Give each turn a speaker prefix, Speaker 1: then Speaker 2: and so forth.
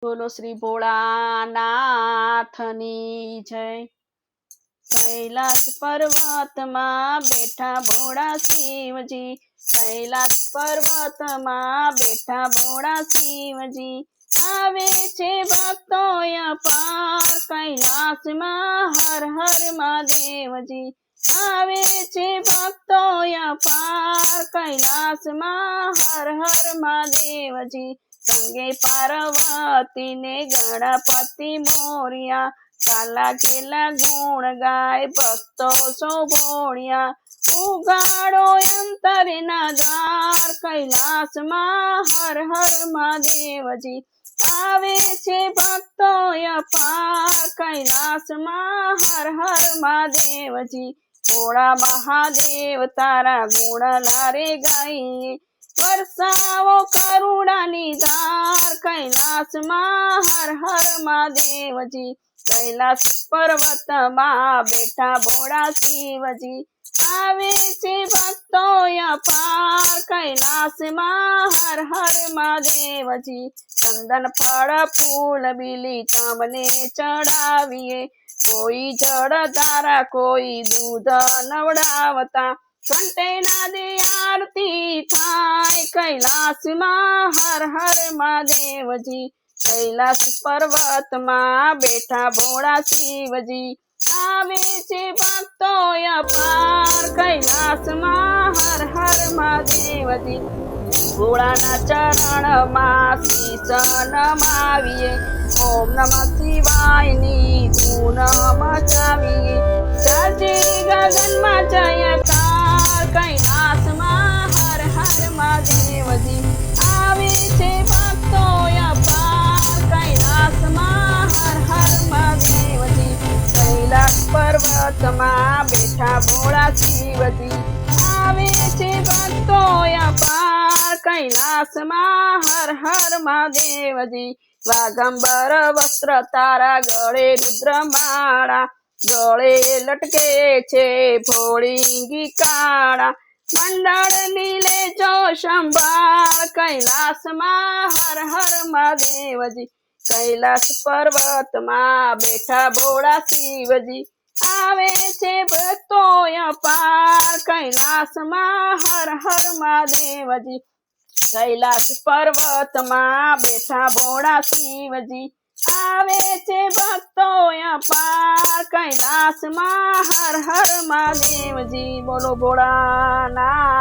Speaker 1: બોલો શ્રી ભોળાનાથની જય। કૈલાસ પર્વતમાં બેઠા ભોળા શિવજી, કૈલાસ પર્વતમાં બેઠા ભોળા શિવજી, આવે છે ભક્તો અપાર કૈલાસમાં હર હર મહાદેવજી, આવે છે ભક્તો અપાર કૈલાસમાં હર હર મહાદેવજી, સંગે પાર્વતી ને ગણપતિ મોર્યા, કાલા કેલા ગુણ ગાય ભક્તો સો ભોળિયા, ઉગાડો અંતરના દ્વાર કૈલાસમાં હર હર મહાદેવજી, આવે છે ભક્તો અપાર કૈલાસમાં હર હર મહાદેવજી, ભોળા મહાદેવ તારા ગુણ લારે ગાઈએ, વરસાવો કરુણાની ધાર કૈલાસમાં હર હર મહાદેવજી, કૈલાસ પર્વતમાં બેઠા ભોળા શિવજી, આવે છે ભક્તો અપાર કૈલાસમાં હર હર મહાદેવજી, ચંદન ફળ ફૂલ બીલી તમને ચડાવીએ, કોઈ જળ ધારા કોઈ દૂધ નવડાવતા, ઘંટે નાદે આરતી થાય કૈલાસમાં હર હર મહાદેવજી, કૈલાસ પર્વતમાં બેઠા ભોળા શિવજી, આવે છે ભક્તો અપાર કૈલાસમાં હર હર મહાદેવજી, ભોળાના ચરણમાં શીશ નમાવીએ, ઓમ નમઃ શિવાયની ધૂન મચાવીએ, જય ગગનમાં જયકાર કૈલાસમાં હર હર મહાદેવજી, આવે છે ભક્તો અપાર કૈલાસમાં હર હર મહાદેવજી, કૈલાસ પર્વતમાં બેઠા ભોળા શિવજી, આવે છે ભક્તો અપાર કૈલાસમાં હર હર મહાદેવજી, વાઘંબર વસ્ત્ર તારા ગળે રુદ્રમાળા, ગળે લટકે છે ભોળીંગી કાળા, મંડળ નીલે જો સંભાળ કૈલાસમાં હર હર મહાદેવજી, કૈલાસ પર્વતમાં બેઠા ભોળા શિવજી, આવે છે ભક્તો અપાર કૈલાસમાં હર હર મહાદેવજી, કૈલાસ પર્વતમાં બેઠા ભોળા શિવજી, આવે છે ભક્તો અપાર કૈલાસમાં હર હર મહાદેવજી, બોલો ભોળાનાથની।